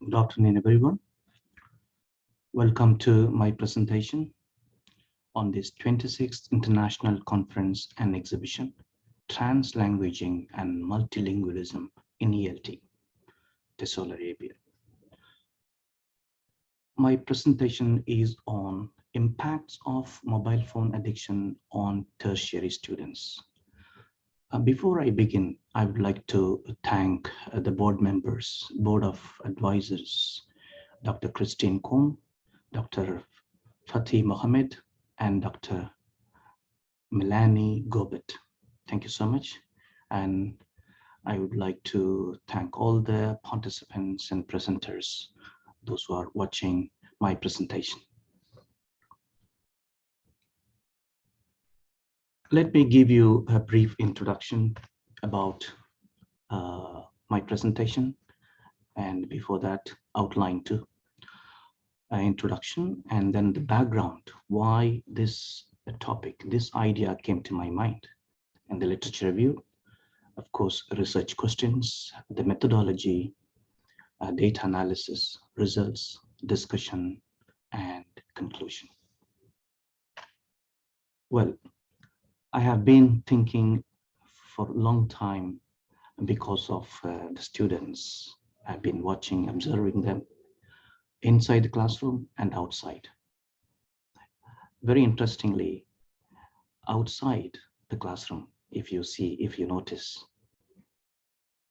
Good afternoon, everyone. Welcome to my presentation on this 26th International Conference and Exhibition, Translanguaging and Multilingualism in ELT, Tesol Arabia. My presentation is on impacts of mobile phone addiction on tertiary students. Before I begin, I would like to thank the board members, Board of Advisors, Dr. Christine Kohn, Dr. Fatih Mohammed, and Dr. Melanie Gobet. Thank you so much. And I would like to thank all the participants and presenters, those who are watching my presentation. Let me give you a brief introduction about my presentation, and before that, outline to introduction, and then the background, why this topic, this idea came to my mind, and the literature review, of course, research questions, the methodology, data analysis, results, discussion, and conclusion. Well, I have been thinking for a long time because of the students. I've been watching, observing them inside the classroom and outside. Very interestingly, outside the classroom, if you notice,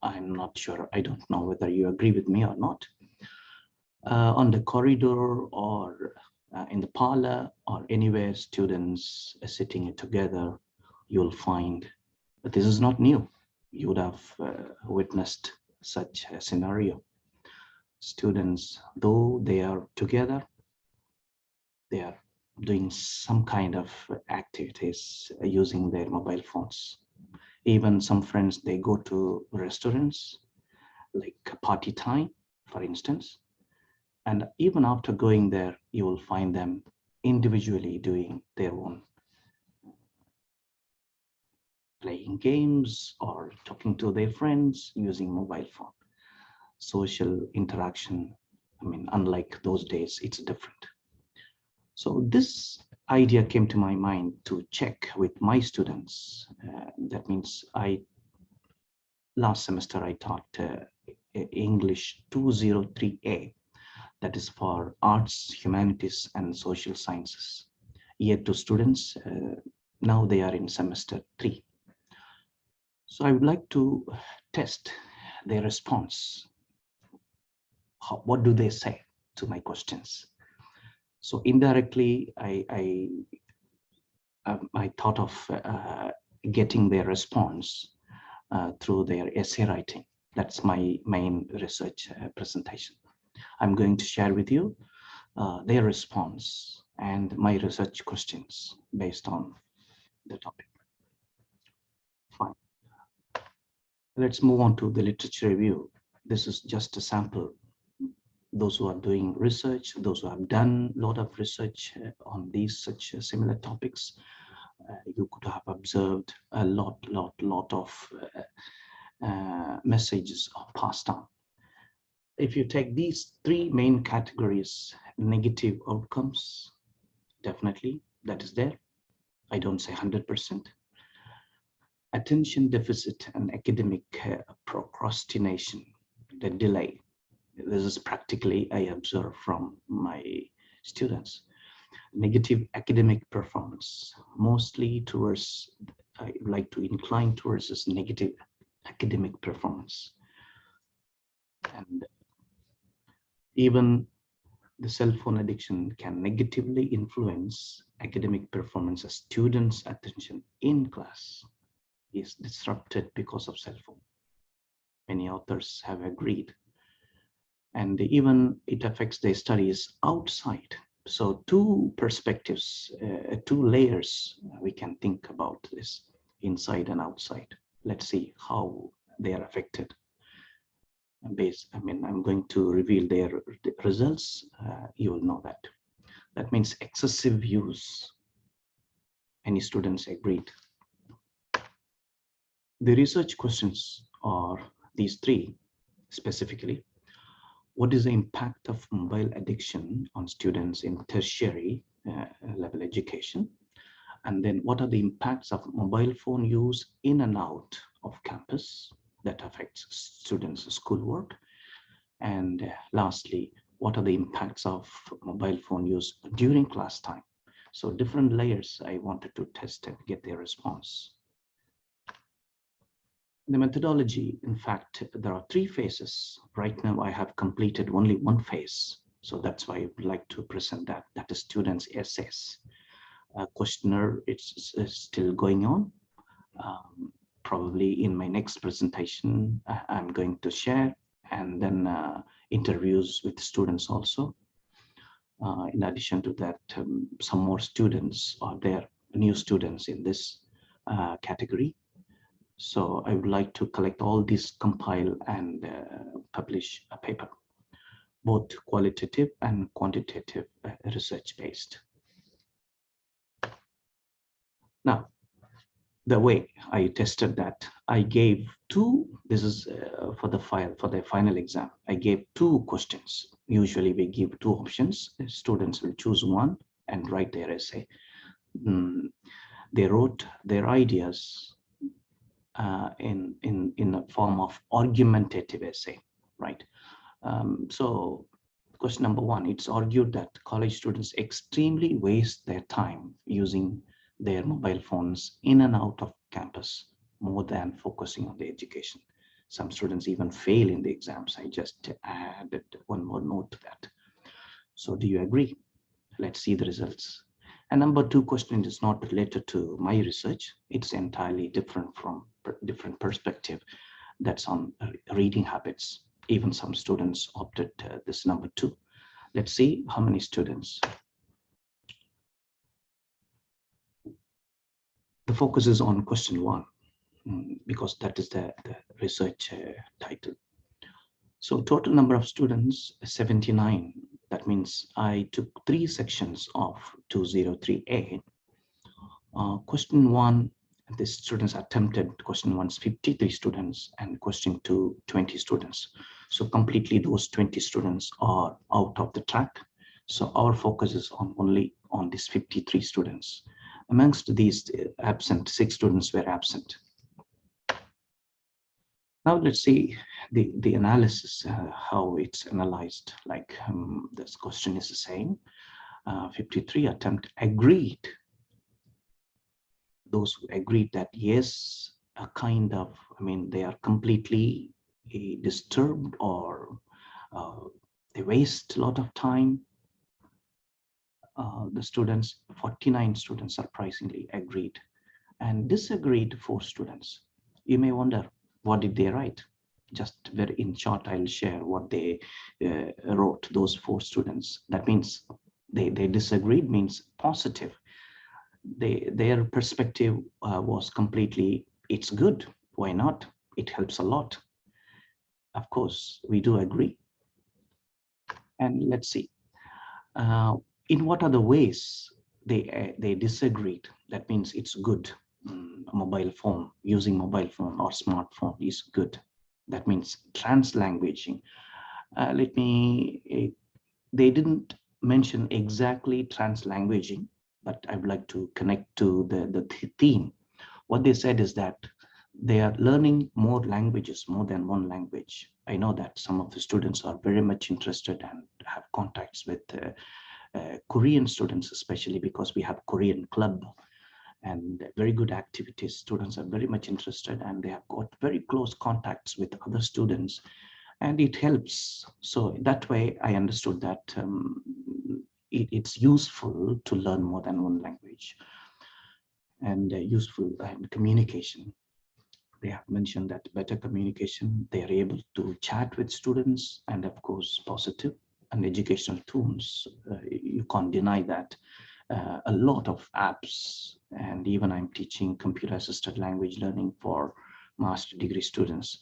I'm not sure, I don't know whether you agree with me or not, on the corridor or in the parlor or anywhere students are sitting together, you'll find that this is not new. You would have witnessed such a scenario. Students, though they are together, they are doing some kind of activities using their mobile phones. Even some friends, they go to restaurants, like party time, for instance. And even after going there, you will find them individually doing their own, playing games or talking to their friends using mobile phone. Social interaction, I mean, unlike those days, it's different. So this idea came to my mind to check with my students. That means last semester I taught English 203A, that is for arts, humanities, and social sciences. Year 2 students, now they are in semester 3. So I would like to test their response. What do they say to my questions? So indirectly, I thought of getting their response through their essay writing. That's my main research presentation. I'm going to share with you their response and my research questions based on the topic. Fine. Let's move on to the literature review. This is just a sample. Those who are doing research, those who have done a lot of research on these such similar topics, you could have observed a lot of messages are passed on. If you take these three main categories, negative outcomes, definitely that is there. I don't say 100%. Attention deficit and academic procrastination, the delay. This is practically I observe from my students. Negative academic performance, mostly towards, I like to incline towards this negative academic performance. And even the cell phone addiction can negatively influence academic performance as students' attention in class is disrupted because of cell phone. Many authors have agreed. And even it affects their studies outside. So two perspectives, two layers we can think about this, inside and outside. Let's see how they are affected. I'm going to reveal their results. You will know that. That means excessive use. Any students agreed? The research questions are these three specifically. What is the impact of mobile addiction on students in tertiary level education? And then what are the impacts of mobile phone use in and out of campus that affects students' schoolwork? And lastly, what are the impacts of mobile phone use during class time? So different layers I wanted to test and get their response. The methodology, in fact, there are 3 phases. Right now, I have completed only 1 phase. So that's why I would like to present that. That is students' essays. Questionnaire, it's still going on. Probably in my next presentation, I'm going to share, and then interviews with students also. In addition to that, some more students are there, new students in this category. So I would like to collect all these, compile and publish a paper, both qualitative and quantitative research based. Now, the way I tested that, I gave 2, this is for the final exam, I gave 2 questions. Usually we give 2 options. The students will choose one and write their essay. They wrote their ideas in a form of argumentative essay, right? So question number 1, it's argued that college students extremely waste their time using their mobile phones in and out of campus more than focusing on the education. Some students even fail in the exams. I just added one more note to that. So do you agree? Let's see the results. And number 2 question is not related to my research. It's entirely different from different perspective. That's on reading habits. Even some students opted this number 2. Let's see how many students. The focus is on question 1 because that is the research title. So total number of students 79. That means I took 3 sections of 203A. Question 1, the students attempted question 1 is 53 students and question 2 20 students. So completely those 20 students are out of the track. So our focus is on only on these 53 students. Amongst these absent, 6 students were absent. Now let's see the analysis, how it's analyzed. Like this question is the same. 53 attempt agreed. Those who agreed that yes, a kind of, they are completely disturbed or they waste a lot of time. The students, 49 students surprisingly agreed, and disagreed 4 students. You may wonder, what did they write? Just very in short, I'll share what they wrote, those 4 students. That means they disagreed means positive. Their perspective was completely, it's good, why not? It helps a lot. Of course, we do agree. And let's see, in what other ways they disagreed. That means it's good. Mobile phone, using mobile phone or smartphone is good. That means translanguaging. They didn't mention exactly translanguaging, but I would like to connect to the theme. What they said is that they are learning more languages, more than one language. I know that some of the students are very much interested and have contacts with Korean students, especially because we have Korean club and very good activities. Students are very much interested and they have got very close contacts with other students, and it helps. So that way I understood that it's useful to learn more than one language, and useful in communication. They have mentioned that better communication, they are able to chat with students, and of course positive and educational tools. You can't deny that. A lot of apps, and even I'm teaching computer assisted language learning for master degree students.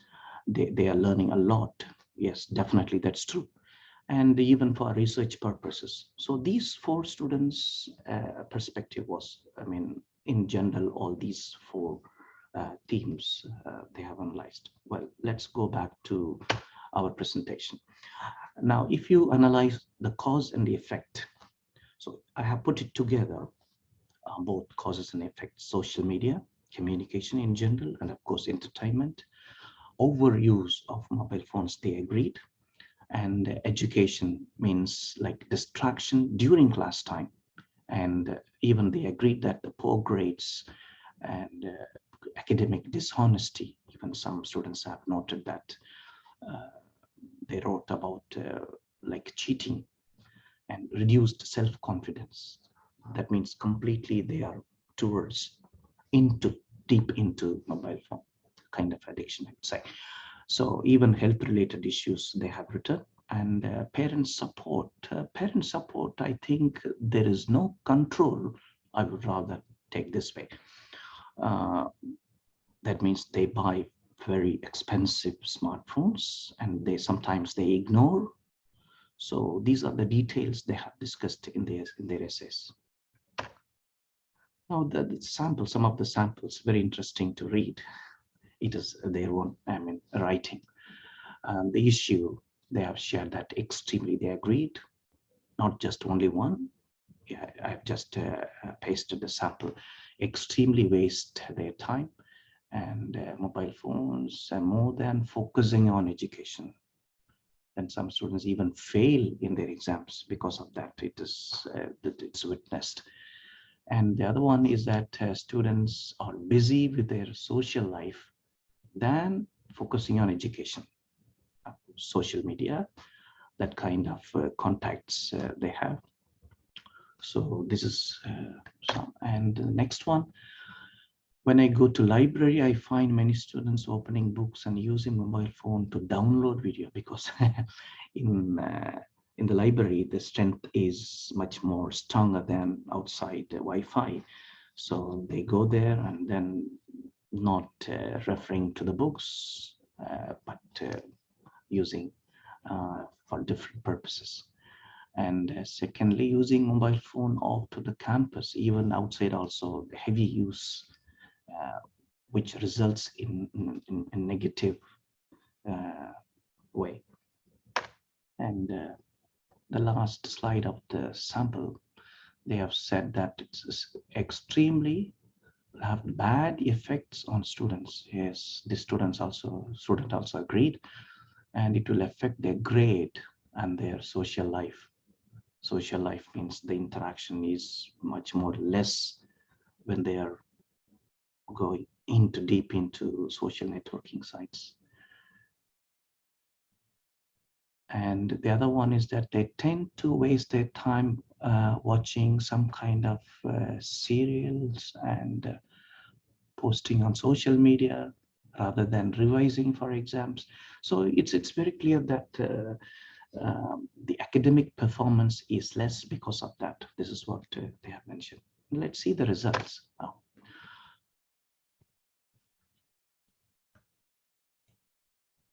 They are learning a lot. Yes, definitely that's true. And even for research purposes. So these 4 students perspective was, in general, all these 4 themes they have analyzed. Well, let's go back to our presentation. Now, if you analyze the cause and the effect, so I have put it together, both causes and effects: social media, communication in general, and of course, entertainment. Overuse of mobile phones, they agreed. And education means like distraction during class time. And even they agreed that the poor grades and academic dishonesty, even some students have noted that they wrote about like cheating and reduced self-confidence. That means completely they are towards deep into mobile phone kind of addiction, I would say. So even health related issues they have written. And parent support, I think there is no control. I would rather take this way. That means they buy very expensive smartphones and they sometimes they ignore. So these are the details they have discussed in their essays. Now the sample, some of the samples, very interesting to read. It is their own, writing. The issue they have shared that extremely they agreed, not just only one. Yeah, I've just pasted the sample. Extremely waste their time and mobile phones more than focusing on education. And some students even fail in their exams because of that. It's witnessed. And the other one is that students are busy with their social life than focusing on education. Social media, that kind of contacts they have. So this is some. And the next one, when I go to library, I find many students opening books and using mobile phone to download video, because in the library, the strength is much more stronger than outside the Wi-Fi. So they go there and then not referring to the books, but using for different purposes. And secondly, using mobile phone off to the campus, even outside also heavy use, which results in negative way. And the last slide of the sample, they have said that it's extremely have bad effects on students. Yes, the student also agreed, and it will affect their grade and their social life. Social life means the interaction is much more less when they are going deep into social networking sites. And the other one is that they tend to waste their time watching some kind of serials and posting on social media rather than revising for exams. So it's very clear that the academic performance is less because of that. This is what they have mentioned. Let's see the results now.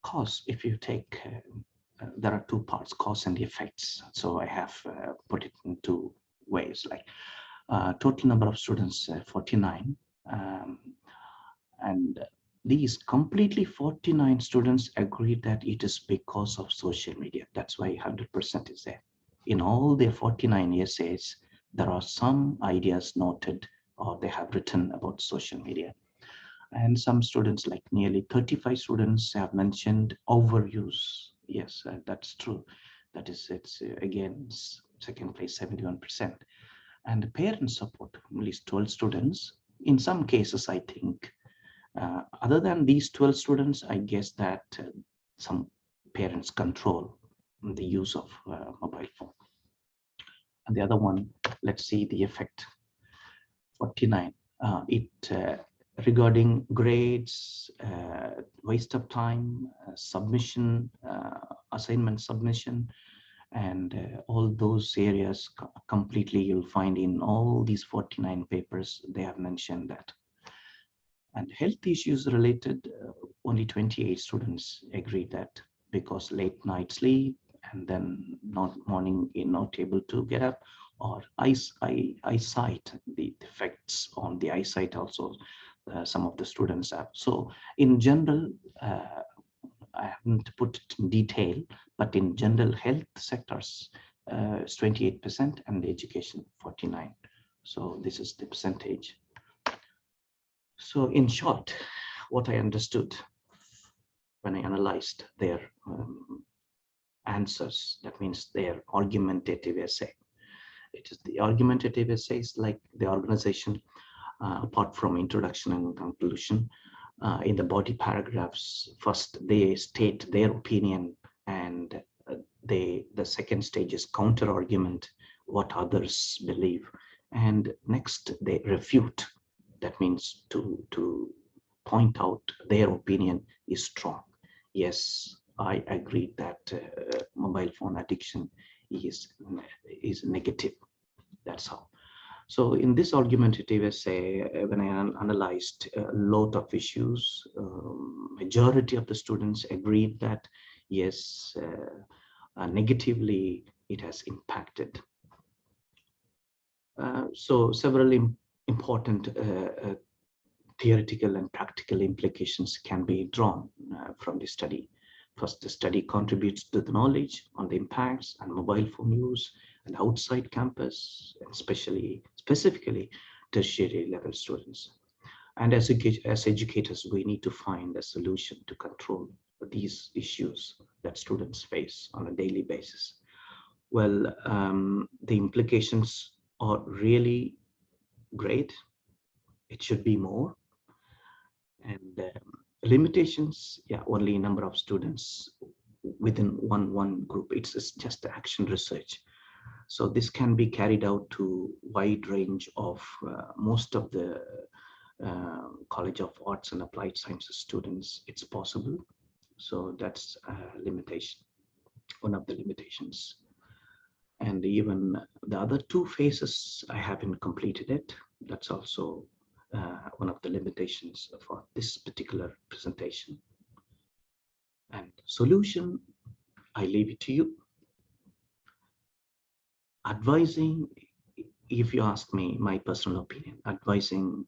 Cause, if you take, there are two parts, cause and effects. So I have put it in two ways, like total number of students, 49. And these completely 49 students agreed that it is because of social media. That's why 100% is there. In all their 49 essays, there are some ideas noted or they have written about social media. And some students, like nearly 35 students, have mentioned overuse. Yes, that's true. That is, it's again, second place, 71%. And the parent support, at least 12 students. In some cases, I think, other than these 12 students, I guess that some parents control the use of mobile phone. And the other one, let's see the effect. 49. Regarding grades, waste of time, submission, assignment submission, and all those areas completely you'll find in all these 49 papers, they have mentioned that. And health issues related, only 28 students agree that because late night sleep and then not able to get up, or eyesight, the effects on the eyesight also some of the students have. So in general, I haven't put it in detail, but in general health sectors, it's 28% and the education 49. So this is the percentage. So in short, what I understood when I analyzed their answers, that means their argumentative essay. It is the argumentative essays like the organization, apart from introduction and conclusion, in the body paragraphs, first they state their opinion, and the second stage is counter argument, what others believe, and next they refute. That means to point out their opinion is strong. Yes, I agree that mobile phone addiction is negative. That's how. So in this argumentative essay, when I analyzed a lot of issues, majority of the students agreed that yes, negatively it has impacted. So several important theoretical and practical implications can be drawn from the study. First, the study contributes to the knowledge on the impacts on mobile phone use and outside campus, and specifically tertiary level students. And as educators, we need to find a solution to control these issues that students face on a daily basis. Well, the implications are really great. It should be more. And limitations, yeah, only a number of students within one group. It's just action research. So this can be carried out to wide range of most of the College of Arts and Applied Sciences students. It's possible. So that's a limitation, one of the limitations. And even the other two phases, I haven't completed it. That's also one of the limitations for this particular presentation. And solution, I leave it to you. Advising, if you ask me my personal opinion, advising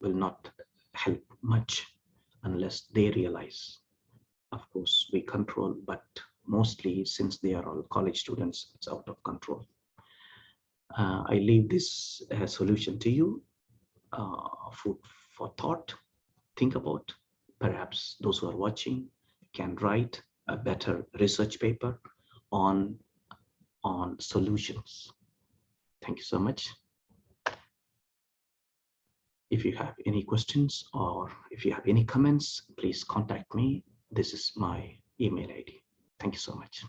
will not help much unless they realize. Of course, we control, but mostly since they are all college students, it's out of control. I leave this solution to you, food for thought. Think about, perhaps those who are watching can write a better research paper on solutions. Thank you so much. If you have any questions or if you have any comments, please contact me. This is my email ID. Thank you so much.